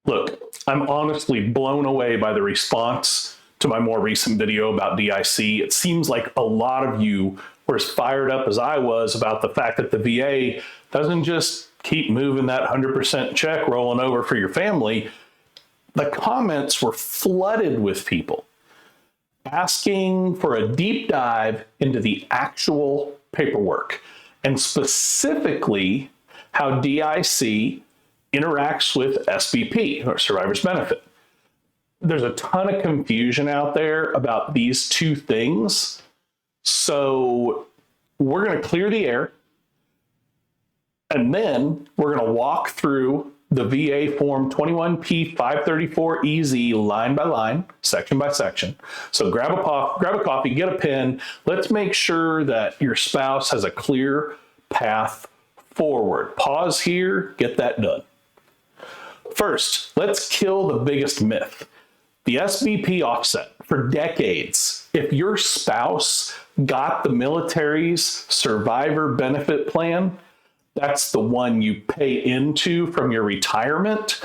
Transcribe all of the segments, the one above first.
Look, I'm honestly blown away by the response to my more recent video about DIC. It seems like a lot of you were as fired up as I was about the fact that the VA doesn't just keep moving that 100% check rolling over for your family. The comments were flooded with people asking for a deep dive into the actual paperwork and specifically how DIC interacts with SBP, or survivor's benefit. There's a ton of confusion out there about these two things. So we're going to clear the air, and then we're going to walk through the VA Form 21P 534EZ line by line, section by section. So grab a coffee, get a pen. Let's make sure that your spouse has a clear path forward. Pause here, get that done. First, let's kill the biggest myth. The SBP offset. For decades, if your spouse got the military's survivor benefit plan, that's the one you pay into from your retirement,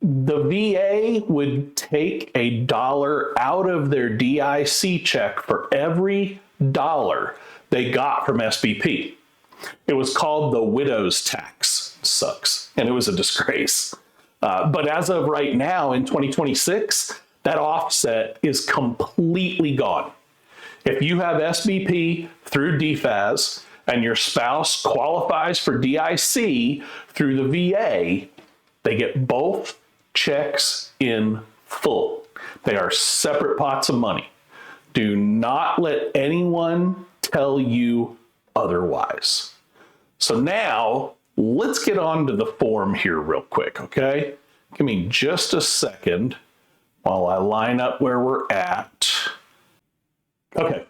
the VA would take $1 out of their DIC check for every dollar they got from SBP. It was called the widow's tax. Sucks. And it was a disgrace. But as of right now in 2026, that offset is completely gone. If you have SBP through DFAS and your spouse qualifies for DIC through the VA, they get both checks in full. They are separate pots of money. Do not let anyone tell you otherwise. So now let's get on to the form here real quick, okay? Give me just a second while I line up where we're at. Okay,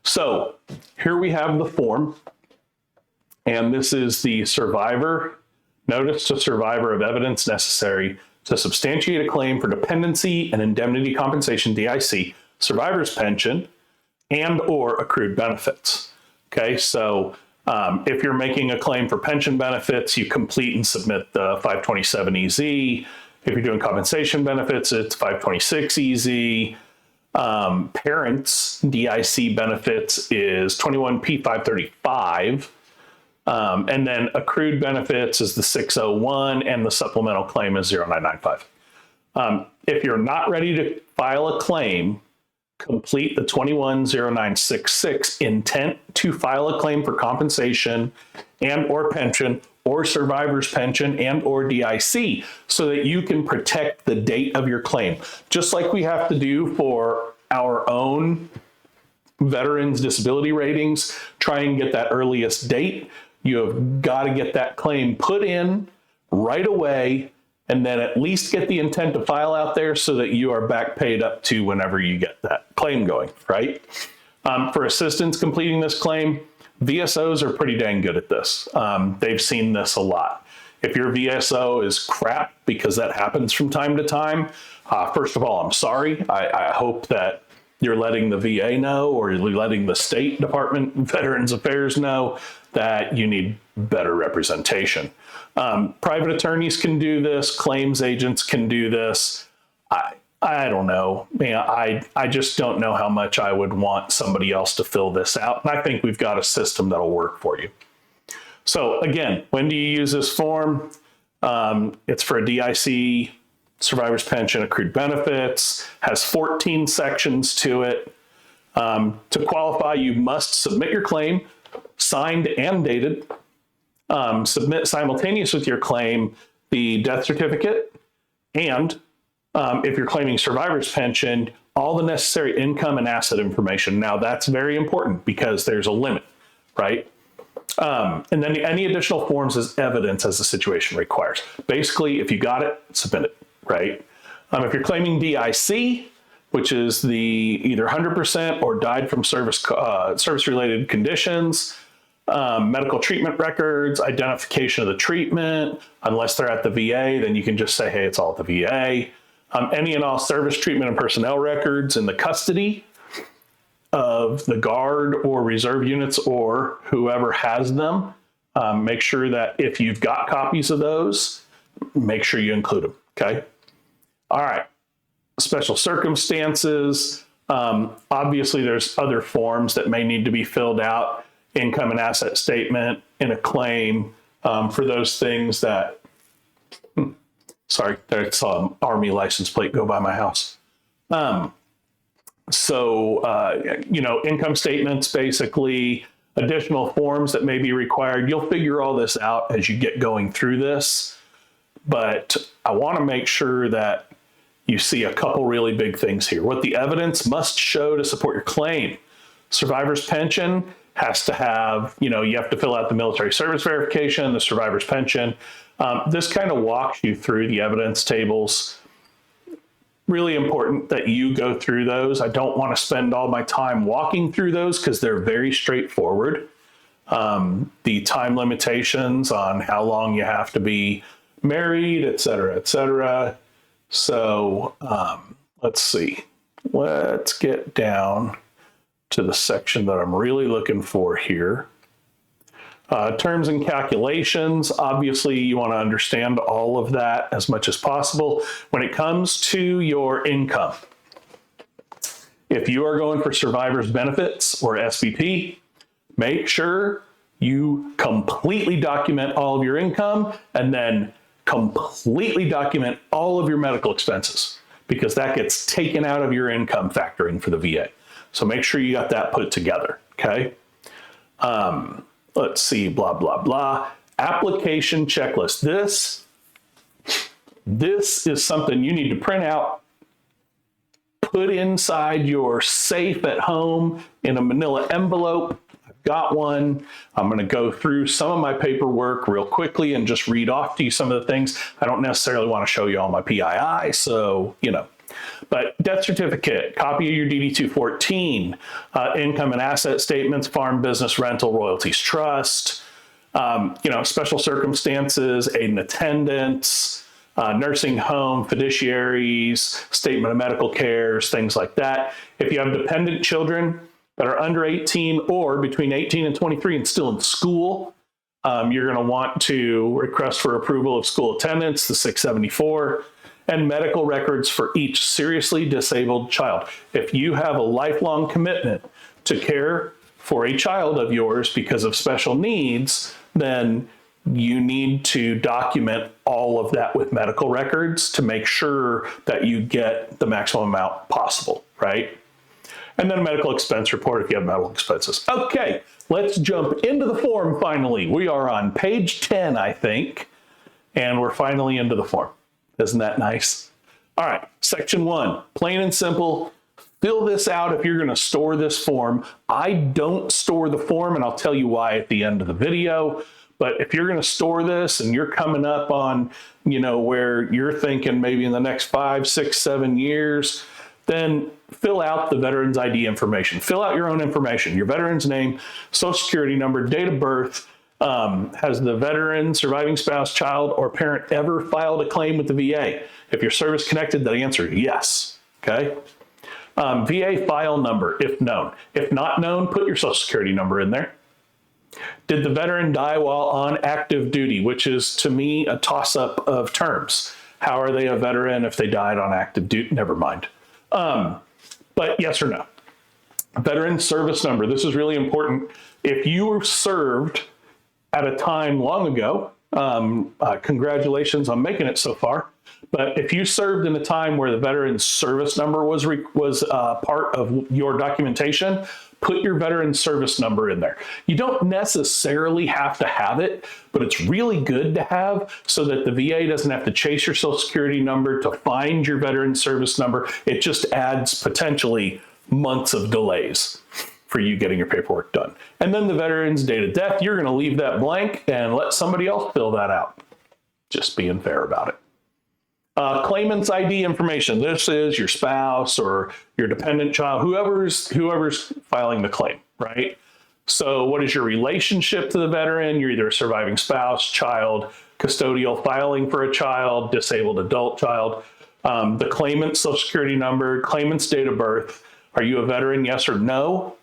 so here we have the form, and this is the survivor, notice to survivor of evidence necessary to substantiate a claim for dependency and indemnity compensation, DIC, survivor's pension, and or accrued benefits. Okay, so if you're making a claim for pension benefits, you complete and submit the 527EZ. If you're doing compensation benefits, it's 526EZ. Parents' DIC benefits is 21P 535. And then accrued benefits is the 601, and the supplemental claim is 0995. If you're not ready to file a claim, complete the 210966 intent to file a claim for compensation and or pension or survivor's pension and or DIC so that you can protect the date of your claim. Just like we have to do for our own veterans disability ratings, try and get that earliest date. You have got to get that claim put in right away, and then at least get the intent to file out there so that you are back paid up to whenever you get that claim going, right? For assistance completing this claim, VSOs are pretty dang good at this. They've seen this a lot. If your VSO is crap, because that happens from time to time, first of all, I'm sorry. I hope that you're letting the VA know, or you're letting the State Department of Veterans Affairs know that you need better representation. Private attorneys can do this. Claims agents can do this. I don't know. I just don't know how much I would want somebody else to fill this out. And I think we've got a system that'll work for you. So again, when do you use this form? It's for a DIC, survivor's pension, accrued benefits, has 14 sections to it. To qualify, you must submit your claim, signed and dated. Submit simultaneous with your claim the death certificate, and if you're claiming survivor's pension, all the necessary income and asset information. Now that's very important because there's a limit, right? And then any additional forms as evidence as the situation requires. Basically, if you got it, submit it, right? If you're claiming DIC, which is the either 100% or died from service-related conditions, medical treatment records, identification of the treatment. Unless they're at the VA, then you can just say, hey, it's all at the VA. Any and all service treatment and personnel records in the custody of the Guard or Reserve units or whoever has them. Make sure that if you've got copies of those, make sure you include them, okay? All right, special circumstances. Obviously, there's other forms that may need to be filled out, income and asset statement in a claim for those things that, sorry, there's an Army license plate go by my house. Income statements, basically, additional forms that may be required. You'll figure all this out as you get going through this, but I want to make sure that you see a couple really big things here. What the evidence must show to support your claim. Survivor's pension has to have, you have to fill out the military service verification, the survivor's pension. This kind of walks you through the evidence tables. Really important that you go through those. I don't want to spend all my time walking through those because they're very straightforward. The time limitations on how long you have to be married, et cetera, et cetera. So let's see. Let's get down to the section that I'm really looking for here. Terms and calculations. Obviously, you want to understand all of that as much as possible. When it comes to your income, if you are going for survivor's benefits or SBP, make sure you completely document all of your income and then completely document all of your medical expenses, because that gets taken out of your income factoring for the VA. So make sure you got that put together, okay? Let's see, blah, blah, blah. Application checklist. This is something you need to print out, put inside your safe at home in a manila envelope. I've got one. I'm going to go through some of my paperwork real quickly and just read off to you some of the things. I don't necessarily want to show you all my PII, so, But death certificate, copy of your DD-214, income and asset statements, farm business rental royalties trust, special circumstances, aid and attendance, nursing home, fiduciaries, statement of medical cares, things like that. If you have dependent children that are under 18 or between 18 and 23 and still in school, you're going to want to request for approval of school attendance, the 674. And medical records for each seriously disabled child. If you have a lifelong commitment to care for a child of yours because of special needs, then you need to document all of that with medical records to make sure that you get the maximum amount possible, right? And then a medical expense report if you have medical expenses. Okay, let's jump into the form finally. We are on page 10, I think, and we're finally into the form. Isn't that nice? All right, section 1, plain and simple. Fill this out if you're going to store this form. I don't store the form, and I'll tell you why at the end of the video. But if you're going to store this and you're coming up on, where you're thinking maybe in the next 5, 6, 7 years, then fill out the veteran's ID information. Fill out your own information, your veteran's name, social security number, date of birth. Has the veteran, surviving spouse, child, or parent ever filed a claim with the VA? If you're service connected, the answer is yes, okay? VA file number, if known. If not known, put your social security number in there. Did the veteran die while on active duty, which is, to me, a toss-up of terms. How are they a veteran if they died on active duty? Never mind. But yes or no. Veteran service number, this is really important. If you were served at a time long ago, congratulations on making it so far. But if you served in a time where the veteran's service number was part of your documentation, put your veteran service number in there. You don't necessarily have to have it, but it's really good to have so that the VA doesn't have to chase your social security number to find your veteran service number. It just adds potentially months of delays for you getting your paperwork done. And then the veteran's date of death, you're going to leave that blank and let somebody else fill that out. Just being fair about it. Claimant's ID information. This is your spouse or your dependent child, whoever's filing the claim, right? So what is your relationship to the veteran? You're either a surviving spouse, child, custodial filing for a child, disabled adult child, the claimant's social security number, claimant's date of birth. Are you a veteran? Yes or no?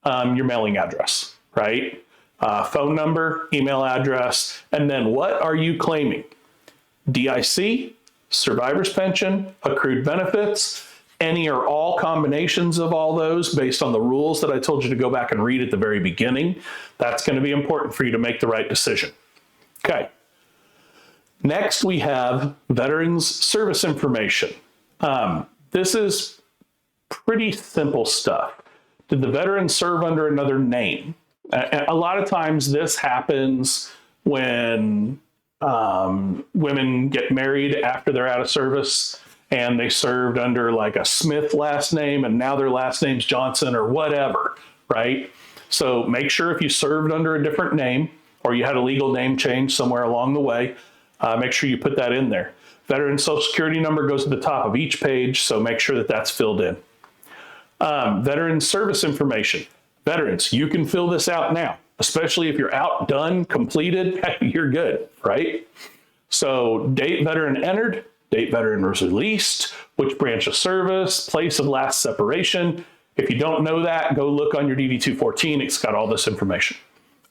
Your mailing address, right? Phone number, email address, and then what are you claiming? DIC, survivor's pension, accrued benefits, any or all combinations of all those based on the rules that I told you to go back and read at the very beginning. That's going to be important for you to make the right decision. Okay. Next, we have veterans service information. This is pretty simple stuff. Did the veteran serve under another name? A lot of times this happens when women get married after they're out of service and they served under like a Smith last name and now their last name's Johnson or whatever, right? So make sure if you served under a different name or you had a legal name change somewhere along the way, make sure you put that in there. Veteran Social Security number goes at the top of each page, so make sure that that's filled in. Veteran service information. Veterans, you can fill this out now, especially if you're out, done, completed, you're good, right? So date veteran entered, date veteran was released, which branch of service, place of last separation. If you don't know that, go look on your DD-214. It's got all this information.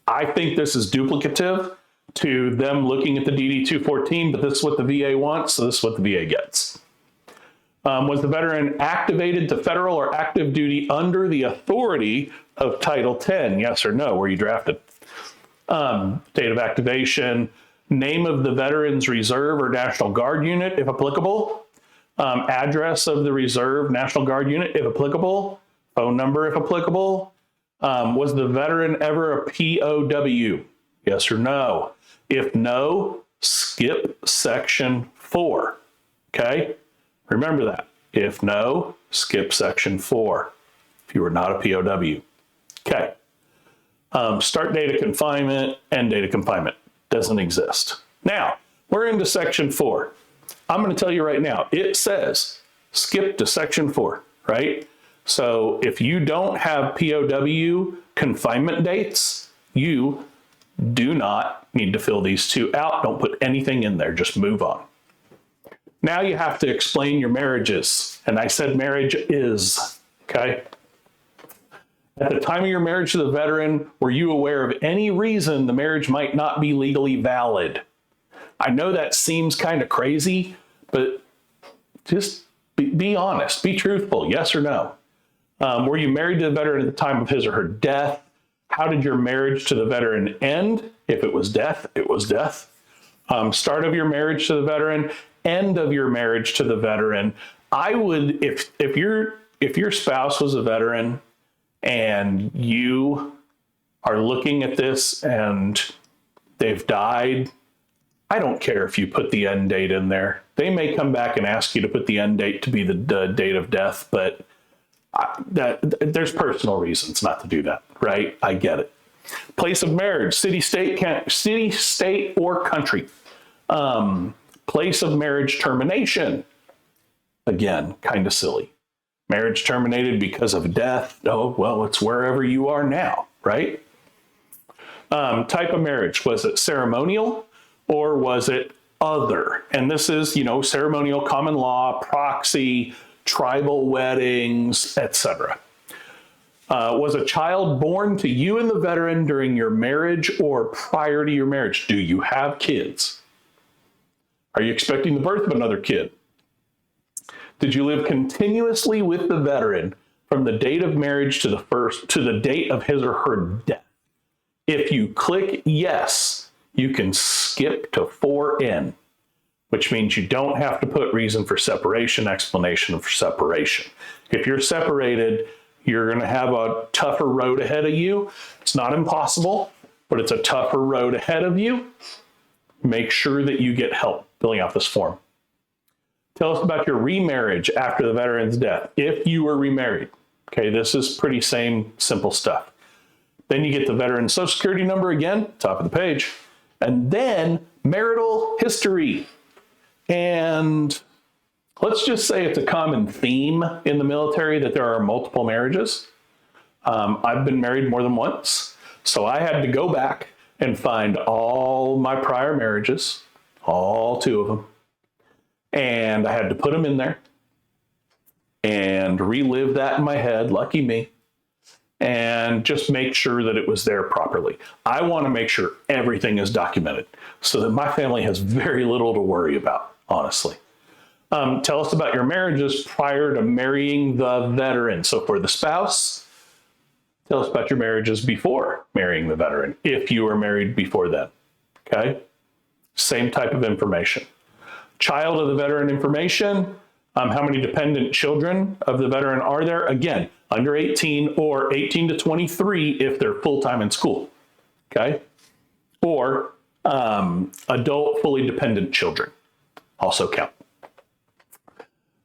I think this is duplicative to them looking at the DD-214, but this is what the VA wants, so this is what the VA gets. Was the veteran activated to federal or active duty under the authority of Title 10? Yes or no? Were you drafted? Date of activation, name of the Veterans Reserve or National Guard unit, if applicable. Address of the Reserve National Guard unit, if applicable. Phone number, if applicable. Was the veteran ever a POW? Yes or no? If no, skip section 4. Okay? Remember that. If no, skip section 4. If you were not a POW. Okay. Start date of confinement, end date of confinement. Doesn't exist. Now, we're into section 4. I'm going to tell you right now, it says skip to section 4, right? So if you don't have POW confinement dates, you do not need to fill these two out. Don't put anything in there. Just move on. Now you have to explain your marriages. And I said marriage is, okay? At the time of your marriage to the veteran, were you aware of any reason the marriage might not be legally valid? I know that seems kind of crazy, but just be honest, be truthful, yes or no. Were you married to the veteran at the time of his or her death? How did your marriage to the veteran end? If it was death, it was death. Start of your marriage to the veteran, end of your marriage to the veteran. I would, if your spouse was a veteran and you are looking at this and they've died, I don't care if you put the end date in there. They may come back and ask you to put the end date to be the date of death, but there's personal reasons not to do that, right? I get it. Place of marriage, city, state, or country. Place of marriage termination. Again, kind of silly. Marriage terminated because of death. Oh, well, it's wherever you are now, right? Type of marriage. Was it ceremonial or was it other? And this is, ceremonial, common law, proxy, tribal weddings, etc. Was a child born to you and the veteran during your marriage or prior to your marriage? Do you have kids? Are you expecting the birth of another kid? Did you live continuously with the veteran from the date of marriage to the date of his or her death? If you click yes, you can skip to 4N, which means you don't have to put reason for separation, explanation for separation. If you're separated, you're going to have a tougher road ahead of you. It's not impossible, but it's a tougher road ahead of you. Make sure that you get help filling out this form. Tell us about your remarriage after the veteran's death, if you were remarried. Okay, this is pretty simple stuff. Then you get the veteran's Social Security number again, top of the page, and then marital history. And let's just say it's a common theme in the military that there are multiple marriages. I've been married more than once, so I had to go back and find all my prior marriages, all 2 of them, and I had to put them in there and relive that in my head, lucky me, and just make sure that it was there properly. I want to make sure everything is documented so that my family has very little to worry about, honestly. Tell us about your marriages prior to marrying the veteran. So for the spouse, tell us about your marriages before marrying the veteran, if you were married before then. Okay? Same type of information. Child of the veteran information. How many dependent children of the veteran are there? Again, under 18 or 18 to 23 if they're full-time in school. Okay? Or adult fully dependent children also count.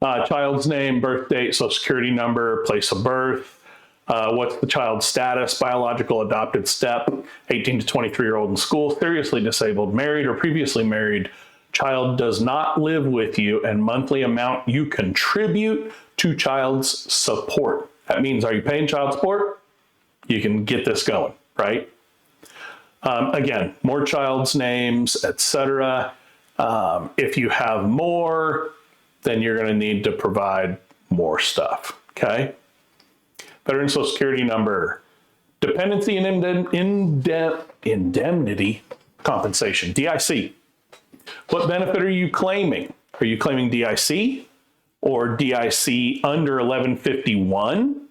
Child's name, birth date, social security number, place of birth. What's the child's status, biological adopted step, 18 to 23-year-old in school, seriously disabled, married or previously married. Child does not live with you, and monthly amount you contribute to child's support. That means, are you paying child support? You can get this going, right? Again, more child's names, etc. If you have more, then you're going to need to provide more stuff, okay? Veteran Social Security number, Dependency and Indemnity Compensation, DIC. What benefit are you claiming? Are you claiming DIC or DIC under 1151?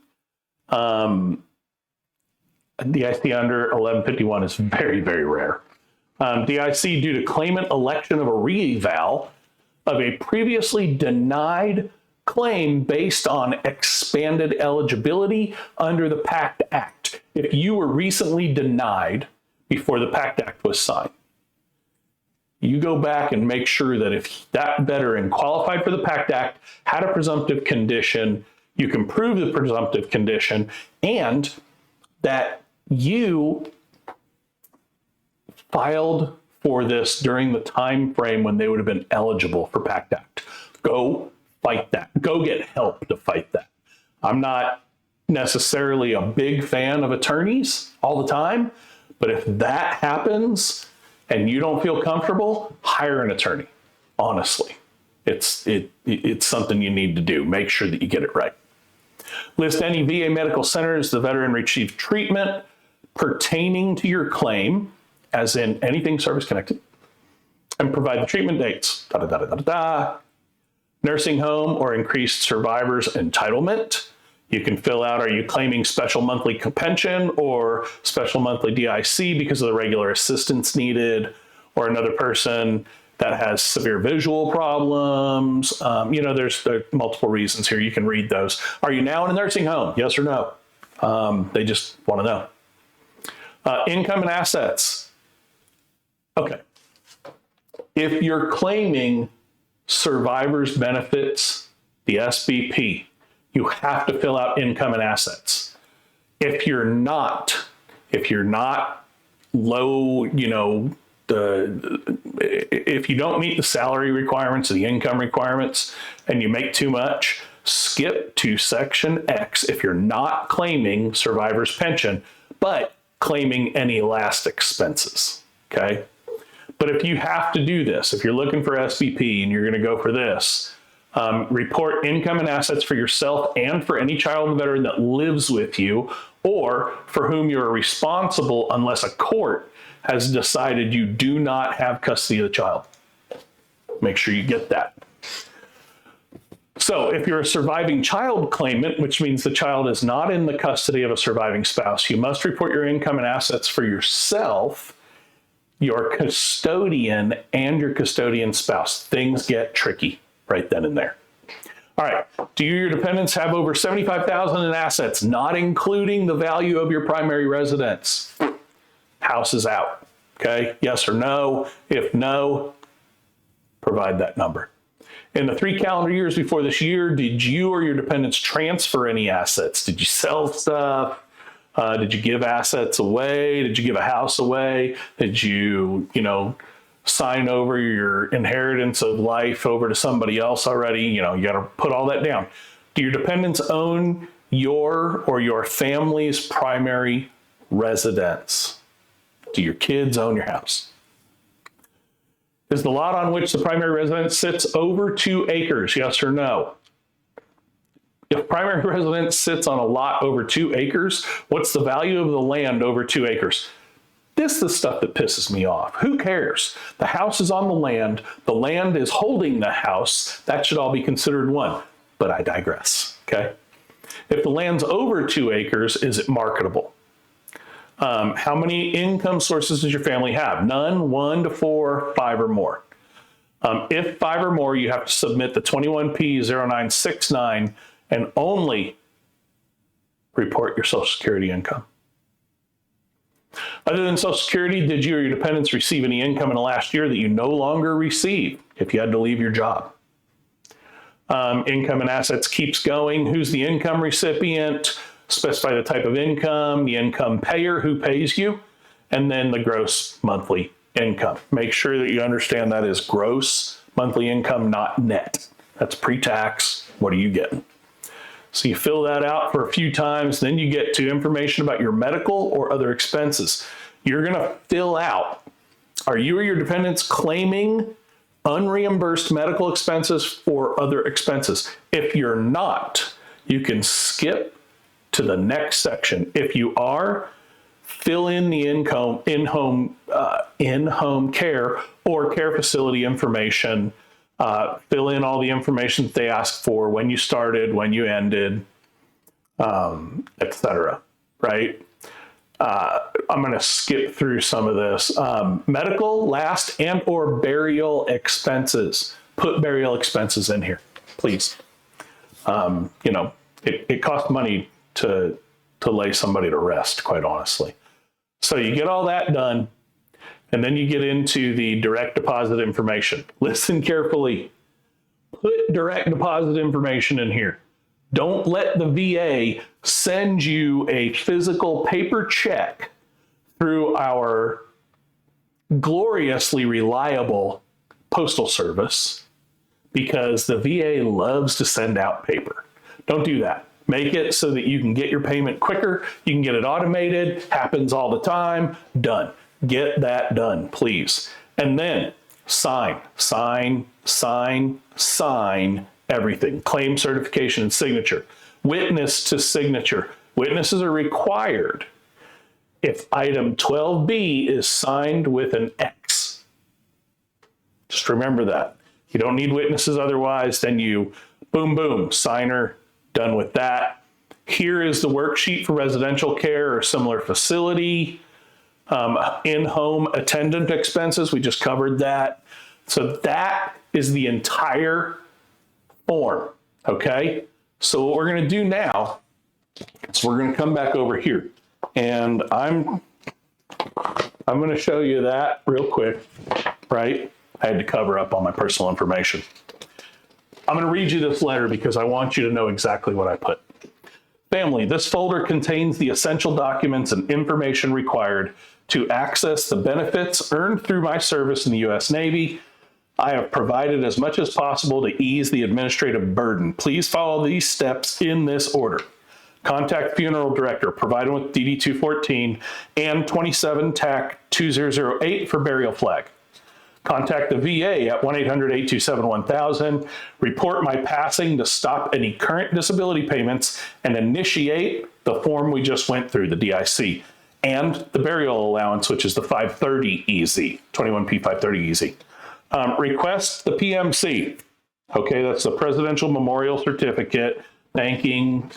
DIC under 1151 is very, very rare. DIC due to claimant election of a re-eval of a previously denied claim based on expanded eligibility under the PACT Act. If you were recently denied before the PACT Act was signed, you go back and make sure that if that veteran qualified for the PACT Act, had a presumptive condition, you can prove the presumptive condition, and that you filed for this during the time frame when they would have been eligible for PACT Act. Go fight that. Go get help to fight that. I'm not necessarily a big fan of attorneys all the time, but if that happens and you don't feel comfortable, hire an attorney. Honestly, it's something you need to do. Make sure that you get it right. List any VA medical centers the veteran received treatment pertaining to your claim, as in anything service connected, and provide the treatment dates. Nursing home or increased survivors entitlement. You can fill out, are you claiming special monthly pension or special monthly DIC because of the regular assistance needed, or another person that has severe visual problems. There's multiple reasons here. You can read those. Are you now in a nursing home? Yes or no? They just want to know. Income and assets. Okay. If you're claiming survivor's benefits, the SBP, you have to fill out income and assets. If you're not low, if you don't meet the salary requirements or the income requirements and you make too much, skip to section X if you're not claiming survivor's pension, but claiming any last expenses, okay? But if you have to do this, if you're looking for SBP and you're going to go for this, report income and assets for yourself and for any child veteran that lives with you or for whom you are responsible unless a court has decided you do not have custody of the child. Make sure you get that. So if you're a surviving child claimant, which means the child is not in the custody of a surviving spouse, you must report your income and assets for yourself, your custodian, and your custodian spouse. Things get tricky right then and there. All right, do your dependents have over $75,000 in assets, not including the value of your primary residence? House is out, okay? Yes or no? If no, provide that number. In the 3 calendar years before this year, did you or your dependents transfer any assets? Did you sell stuff? Did you give assets away? Did you give a house away? Did you, sign over your inheritance of life over to somebody else already? You got to put all that down. Do your dependents own your or your family's primary residence? Do your kids own your house? Is the lot on which the primary residence sits over 2 acres? Yes or no? If primary residence sits on a lot over 2 acres, what's the value of the land over 2 acres? This is the stuff that pisses me off. Who cares? The house is on the land. The land is holding the house. That should all be considered one. But I digress, okay? If the land's over 2 acres, is it marketable? How many income sources does your family have? None, 1 to 4, 5 or more. If 5 or more, you have to submit the 21P0969 and only report your Social Security income. Other than Social Security, did you or your dependents receive any income in the last year that you no longer receive if you had to leave your job? Income and assets keeps going. Who's the income recipient? Specify the type of income, the income payer, who pays you, and then the gross monthly income. Make sure that you understand that is gross monthly income, not net. That's pre-tax. What are you getting? So you fill that out for a few times, then you get to information about your medical or other expenses. You're going to fill out, are you or your dependents claiming unreimbursed medical expenses or other expenses? If you're not, you can skip to the next section. If you are, fill in the in-home care or care facility information. Fill in all the information that they ask for, when you started, when you ended, etc. Right? I'm going to skip through some of this. Medical, last, and or burial expenses. Put burial expenses in here, please. It costs money to lay somebody to rest, quite honestly. So you get all that done, and then you get into the direct deposit information. Listen carefully. Put direct deposit information in here. Don't let the VA send you a physical paper check through our gloriously reliable postal service, because the VA loves to send out paper. Don't do that. Make it so that you can get your payment quicker. You can get it automated. Happens all the time. Done. Get that done, please. And then sign everything. Claim certification and signature. Witness to signature. Witnesses are required if item 12B is signed with an X. Just remember that. You don't need witnesses otherwise, then you boom, signer, done with that. Here is the worksheet for residential care or similar facility. In-home attendant expenses, we just covered that. So that is the entire form, okay? So what we're gonna do now is we're gonna come back over here, and I'm gonna show you that real quick, right? I had to cover up all my personal information. I'm going to read you this letter because I want you to know exactly what I put. Family, this folder contains the essential documents and information required to access the benefits earned through my service in the U.S. Navy. I have provided as much as possible to ease the administrative burden. Please follow these steps in this order. Contact funeral director, provide them with DD 214 and 27 TAC 2008 for burial flag. Contact the VA at 1-800-827-1000, report my passing to stop any current disability payments, and initiate the form we just went through, the DIC, and the burial allowance, which is the 530 EZ, 21P 530 EZ. Request the PMC. Okay, that's the Presidential Memorial Certificate, thanking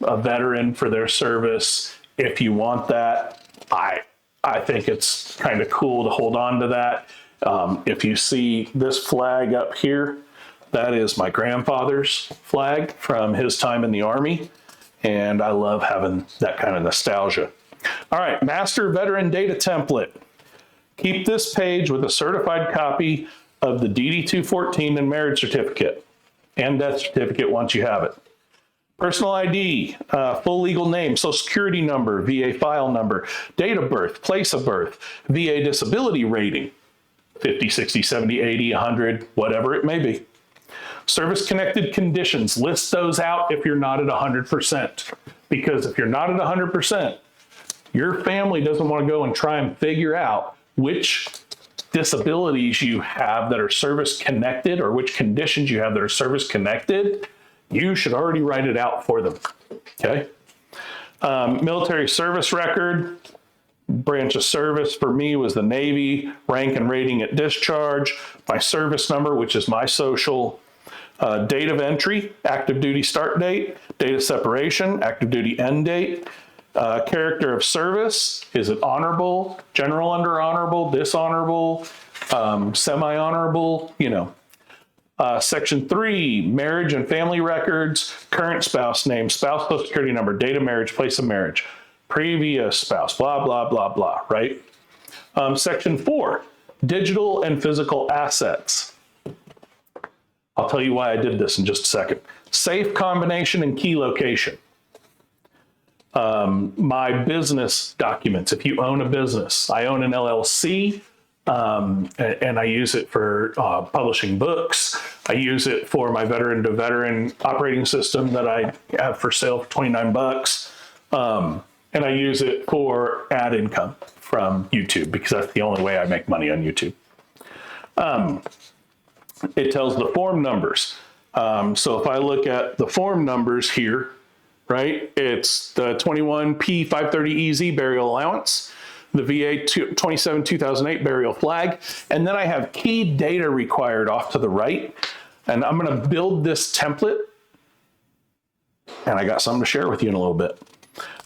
a veteran for their service. If you want that, I think it's kind of cool to hold on to that. If you see this flag up here, that is my grandfather's flag from his time in the Army, and I love having that kind of nostalgia. All right, master veteran data template. Keep this page with a certified copy of the DD 214 and marriage certificate and death certificate once you have it. Personal ID, full legal name, social security number, VA file number, date of birth, place of birth, VA disability rating, 50, 60, 70, 80, 100, whatever it may be. Service-connected conditions, list those out if you're not at 100%. Because if you're not at 100%, your family doesn't want to go and try and figure out which disabilities you have that are service-connected or which conditions you have that are service-connected. You should already write it out for them, okay? Military service record. Branch of service for me was the Navy, rank and rating at discharge, my service number, which is my social, date of entry, active duty start date, date of separation, active duty end date, character of service, is it honorable, general under honorable, dishonorable, semi-honorable, Section 3, marriage and family records, current spouse name, spouse social security number, date of marriage, place of marriage, previous spouse, blah, blah, blah, blah, right? Section 4, digital and physical assets. I'll tell you why I did this in just a second. Safe combination and key location. My business documents, if you own a business, I own an LLC, and I use it for publishing books. I use it for my veteran to veteran operating system that I have for sale for $29. And I use it for ad income from YouTube because that's the only way I make money on YouTube. It tells the form numbers. So if I look at the form numbers here, right, it's the 21P530EZ burial allowance, the VA 27-2008 burial flag, and then I have key data required off to the right. And I'm going to build this template, and I got something to share with you in a little bit.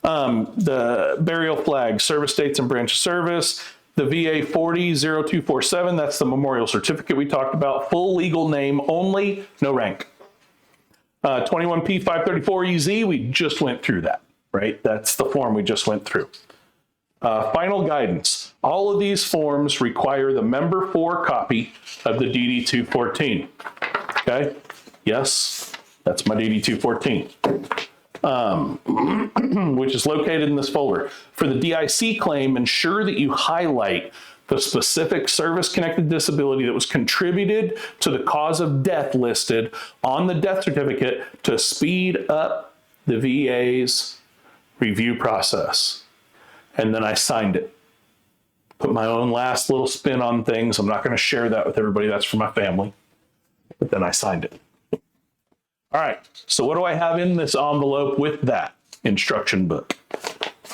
The burial flag, service dates and branch of service, the VA 40-0247, that's the memorial certificate we talked about, full legal name only, no rank. 21P534EZ, we just went through that, right? That's the form we just went through. Final guidance. All of these forms require the member 4 copy of the DD-214. Okay? Yes, that's my DD-214, which is located in this folder. For the DIC claim, ensure that you highlight the specific service-connected disability that was contributed to the cause of death listed on the death certificate to speed up the VA's review process. And then I signed it. Put my own last little spin on things. I'm not going to share that with everybody. That's for my family. But then I signed it. All right. So what do I have in this envelope with that instruction book?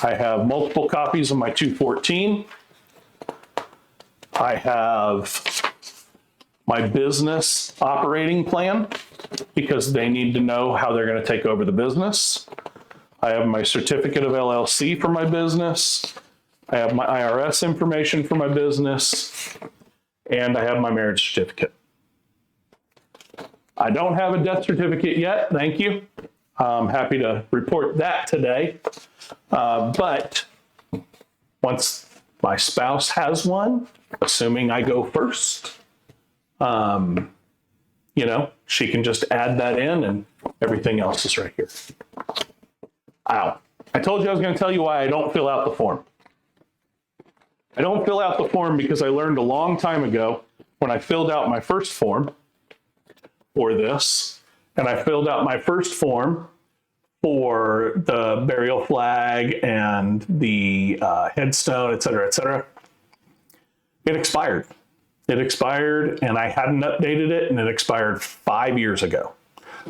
I have multiple copies of my 214. I have my business operating plan because they need to know how they're going to take over the business. I have my certificate of LLC for my business. I have my IRS information for my business. And I have my marriage certificate. I don't have a death certificate yet. Thank you. I'm happy to report that today. But once my spouse has one, assuming I go first, she can just add that in and everything else is right here. Ow. I told you I was going to tell you why I don't fill out the form. I don't fill out the form because I learned a long time ago when I filled out my first form for this, and I filled out my first form for the burial flag and the headstone, et cetera, et cetera. It expired. It expired, and I hadn't updated it, and it expired 5 years ago.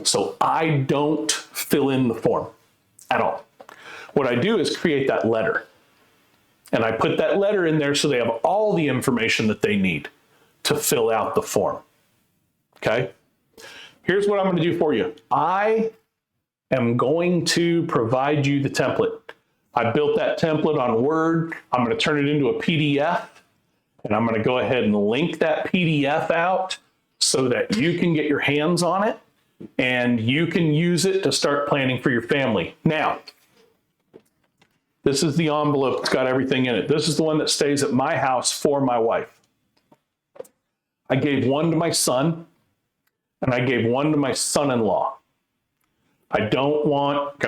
So I don't fill in the form at all. What I do is create that letter. And I put that letter in there so they have all the information that they need to fill out the form. Okay? Here's what I'm going to do for you. I am going to provide you the template. I built that template on Word. I'm going to turn it into a PDF. And I'm going to go ahead and link that PDF out so that you can get your hands on it and you can use it to start planning for your family. Now, this is the envelope that's got everything in it. This is the one that stays at my house for my wife. I gave one to my son, and I gave one to my son-in-law.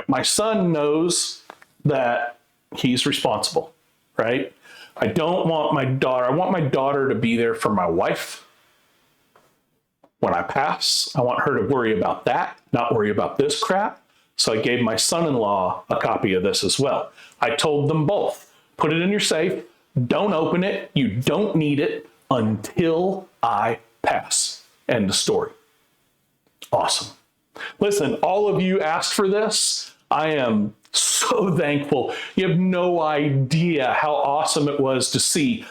My son knows that he's responsible, right? I don't want my daughter, I want my daughter to be there for my wife. When I pass, I want her to worry about that, not worry about this crap. So I gave my son-in-law a copy of this as well. I told them both, put it in your safe, don't open it, you don't need it until I pass. End of story. Awesome. Listen, all of you asked for this. I am so thankful. You have no idea how awesome it was to see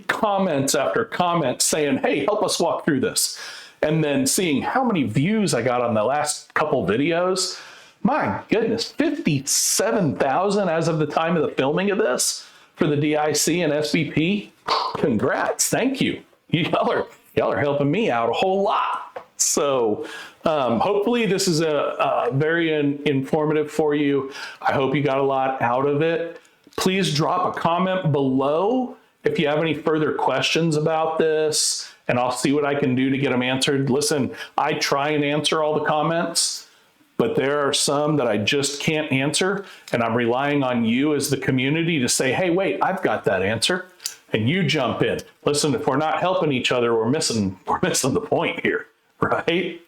comments after comments saying, hey, help us walk through this. And then seeing how many views I got on the last couple videos. My goodness, 57,000 as of the time of the filming of this for the DIC and SBP. Congrats, thank you. Y'all are helping me out a whole lot. So hopefully this is a very informative for you. I hope you got a lot out of it. Please drop a comment below if you have any further questions about this, and I'll see what I can do to get them answered. Listen, I try and answer all the comments, but there are some that I just can't answer, and I'm relying on you as the community to say, hey, wait, I've got that answer, and you jump in. Listen, if we're not helping each other, we're missing the point here, right?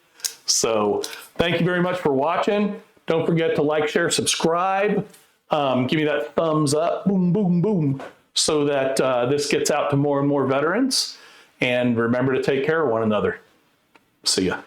So thank you very much for watching. Don't forget to like, share, subscribe. Give me that thumbs up, boom, boom, boom, so that this gets out to more and more veterans. And remember to take care of one another. See ya.